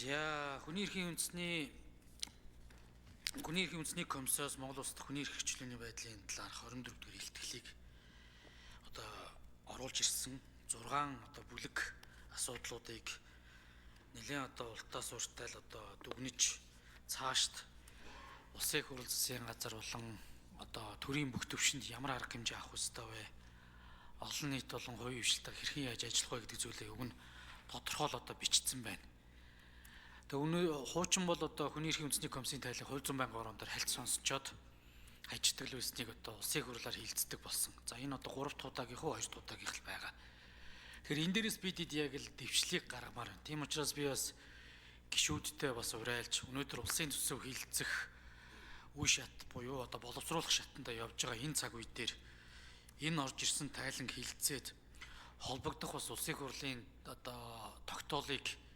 За хүний эрхийн үндэсний комиссоос Монгол Улсад хүний эрх хэрэгжлүүний байдлын талаарх 24 дугаар илтгэлийг одоо оруулж ирсэн 6 бүлэг асуудлуудыг нэлээд ултаас ууртай л дүгнэж цаашд улсын их хурлын засгийн газар болон төрийн бүх төвшөнд ямар арга хэмжээ авах ёстой вэ? Олон нийт болон хувийн хвшилтээр хэрхэн яаж ажиллах вэ гэдэг зүйлээ өгн тодорхойл бичигдсэн байна. Тэгээ хуучин бол хүний эрхийн үндэсний комиссийн тайлбар хувь зүйн байнгын ороон дээр хальт сонсчоод хажигддаг л үснийг улсын их хурлаар хилцдэг болсон. За энэ 3 дахь удаагийнхөө 2 дахь удаагийнх л байгаа. Тэгэхээр энэ дээрээс бид яг л дэвшлийг гаргамаар байна. Тийм учраас би бас гишүүдтэй бас урайлж өнөөдөр улсын төсөв хилцэх үе шат буюу боловсруулах шатанда явж байгаа энэ цаг үе дээр энэ орж ирсэн тайлан хилцээд холбогдох бас улсын их хурлын тогтоолыг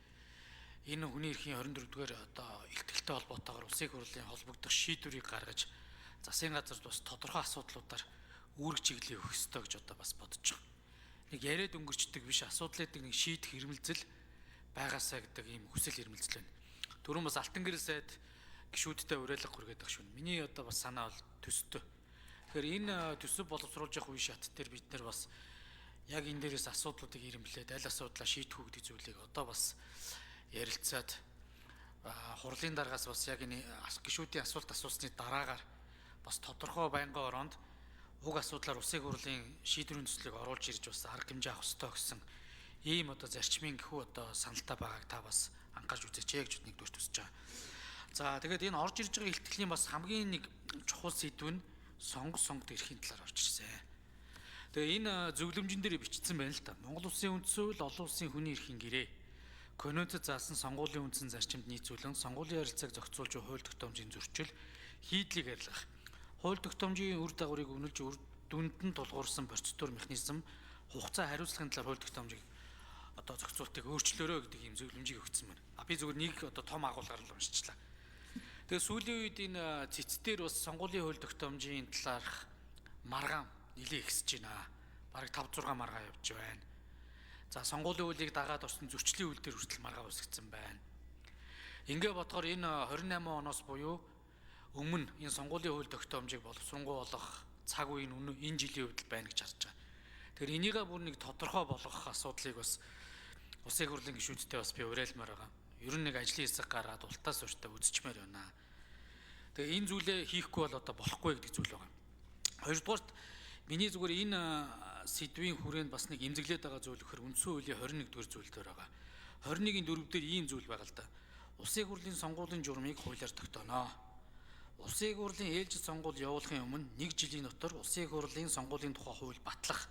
энэ хүний эрхийн 24 дугаар илтгэлтэй холбоотойгоор улсын их хурлын холбогдох шийдвэрийг гаргаж засгийн газарт бас тодорхой асуудлуудаар үүрэг чиглэлийг өгөх ёстой гэж бас бодож байгаа. Нэг яриад өнгөрчдөг биш асуудлыг нэг шийдэх хэрэгэлзэл байгаасаа гэдэг ийм хүсэл хэрэгэлзэл байна. Түрүүн бас Алтан гэрэл сайд гишүүдтэй уриалга хүргээд байгаа шүү. Миний бас санаа бол төстэй. Тэгэхээр энэ төсөв боловсруулж явах үе шат дээр бид нар бас яг энэ дээрээс асуудлуудыг ирэмблээд аль асуудлаа шийдэх үү гэдэг зүйлийг бас ярилцаад хурлын дараагаас бас яг энэ гишүүдийн асуулт асуусны дараагаар бас тодорхой байнгын ороонд уг асуудлаар улсын их хурлын шийдвэрийн төслийг оруулж ирж бас арга хэмжээ авах ёстой гэсэн ийм зарчмын гэхүү саналтай байгааг та бас анхаарч үзээч гэж нэг дүрт төсөж байгаа. За тэгээд энэ орж ирж байгаа илтгэлийн бас хамгийн нэг чухал сэдв нь сонгод эрхийн талаар орж ирсэн. Тэгээ энэ зөвлөмжөн дээр бичсэн байна л та. Монгол Улсын үндсүүл олон улсын хүний эрхийн гэрээ Конвенцэд заасан сонгуулийн үндсэн зарчимд нийцүүлэн сонгуулийн харилцааг зохицуулж буй хууль тогтоомжийн зөрчил хийдлийг арилгах. Хууль тогтоомжийн үр дагаврыг үнэлж дүнд нь тулгуурсан процедур механизм хугацаа хариуцлагын талаар хууль тогтоомжийг зохицуултыг өөрчлөөрэй гэдэг ийм зөвлөмжийг өгсөн байна. Би зөвхөн нэг том агуулгаар л уншчихлаа. Тэгээ сүүлийн үед энэ цэцдэр бас сонгуулийн хууль тогтоомжийн талаарх маргаан нэлээд ихсэж байна. Бараг 5-6 маргаан явж байна. За сонгуулийн хуулийг дагаад орсон зөрчлийн үйл дээр хүртэл маргаан үсгсэн байна. Ингээ бодохоор энэ 28 оноос буюу өмнө энэ сонгуулийн хууль тогтоомжийг боловсронгуй болох цаг үе нь энэ жилийн үед байна гэж харж байгаа. Тэгэхээр энийгээ бүр нэг тодорхой болгох асуудлыг бас улсын их хурлын гишүүдтэй бас би уриалмаар байгаа. Ер нь нэг ажлын хэсэг гаргаад ултаас урьдаа үзчихмээр байна. Тэгээ энэ зүйлээ хийхгүй бол болохгүй гэдэг зүйл байгаа. Хоёрдугаарт миний зүгээр энэ сэдвийн хүрээнд бас нэг эмзэглээд байгаа зүйл өгөхөр үндсэн хуулийн 21 дугаар зүйл дээр байгаа. 21-ийн 4 дээр ийм зүйл байгаа л да. Улсын их хурлын сонгуулийн журмыг хуулиар тогтооно. Улсын их хурлын ээлжид сонгуул явуулахын өмнө 1 жилийн дотор улсын их хурлын сонгуулийн тухай хууль батлах,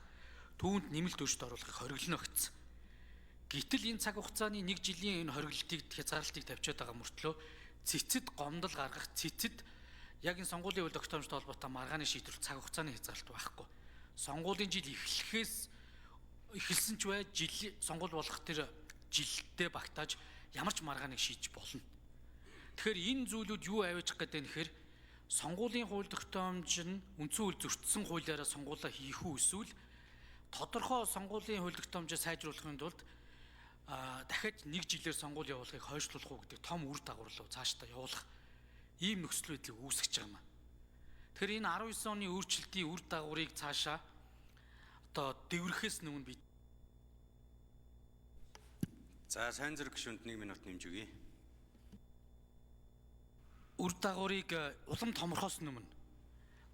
түүнд нэмэлт өөрчлөлт оруулахыг хориглоно гэсэн. Гэтэл энэ цаг хугацааны 1 жилийн энэ хориглолтыг хязгаарлалтыг тавьчихад байгаа мөртлөө цэцэд гомдол гаргах, цэцэд яг энэ сонгуулийн хууль тогтоомжтой холбоотой маргааны шийдвэр цаг хугацааны хязгаарлалт байхгүй. Сонгуулийн жил эхэлсэн ч бай жил сонгуул болох тэр жилдээ багтааж ямар ч маргааныг шийдэж болно. Тэгэхээр энэ зүйлүүд юу авиж гэдэг нь гэхээр сонгуулийн хууль тогтоомж нь үндсэн хууль зөрчсөн хуулиараа сонгуулаа хийх үү эсвэл тодорхой сонгуулийн хууль тогтоомжоо сайжруулахын тулд дахиад 1 жилээр сонгуул явуулахыг хойшлуулах уу гэдэг том үр дагавар руу цаашдаа явуулах ийм нөхцөл байдлыг үүсгэж байгаа юм. Тэгэхээр энэ 19 оны өөрчлөлтийн үр дагаврыг цаашаа дэврэхээс өмнө бид За сайн зэрэг гишүүнд 1 минут нэмж өгье. Үр дагаврыг улам томорхоос өмнө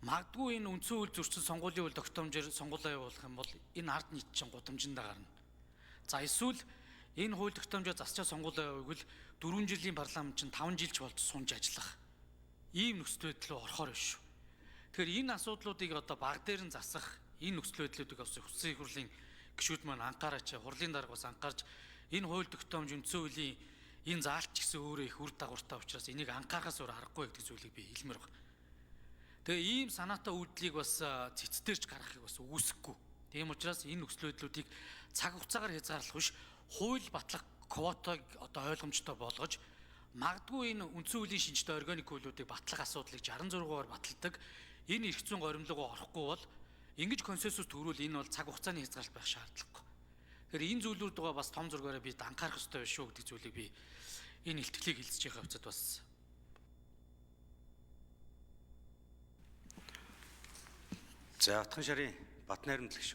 магадгүй энэ үндсэн хууль зөрчил сонгуулийн хууль тогтоомжоор сонгуулаа явуулах юм бол энэ ард нийт чинь гудамжиндаа гарна. За эсвэл энэ хууль тогтоомжоо засчаа сонгуулаа явуулвал 4 жилийн парламент чинь 5 жилч болж сунж ажиллах ийм нөхцөл байдал руу орохоор биш шүү. Тэгэхээр энэ асуудлуудыг баг дээр нь засах энэ нөхцөл байдлуудыг бас улсын их хурлын гишүүд маань анхаараач, хурлын дарга бас анхаарч энэ хууль тогтоомж үндсэн хуулийн энэ заалт ч гэсэн өөрөө их үр дагавартай учраас энийг анхаарахаас өөр аргагүй гэдэг зүйлийг би хэлмээр байна. Тэгээ ийм санаатай үйлдэлийг бас цэцдэрч гаргахыг бас үүсэхгүй. Тийм учраас энэ нөхцөл байдлуудыг цаг хугацаагаар хязгаарлах биш, хууль батлах квотыг ойлгомжтой болгож магадгүй энэ үндсэн хуулийн шинжтэй органик хуулиудыг батлах асуудлыг 66-аар баталдаг. Энэ эрх зүйн горимлогоо орохгүй бол ингэж консенсус төрүүл энэ бол цаг хугацааны хязгаарлалт байх шаардлагагүй. Тэгэхээр энэ зүйлүүд байгаа бас том зургаараа бид анхаарах ёстой биш шүү гэдэг зүйлийг би энэ илтгэлийг хилцэж байгаа хавцад бас За Отхон шарын Бат найрамдлаг шүү.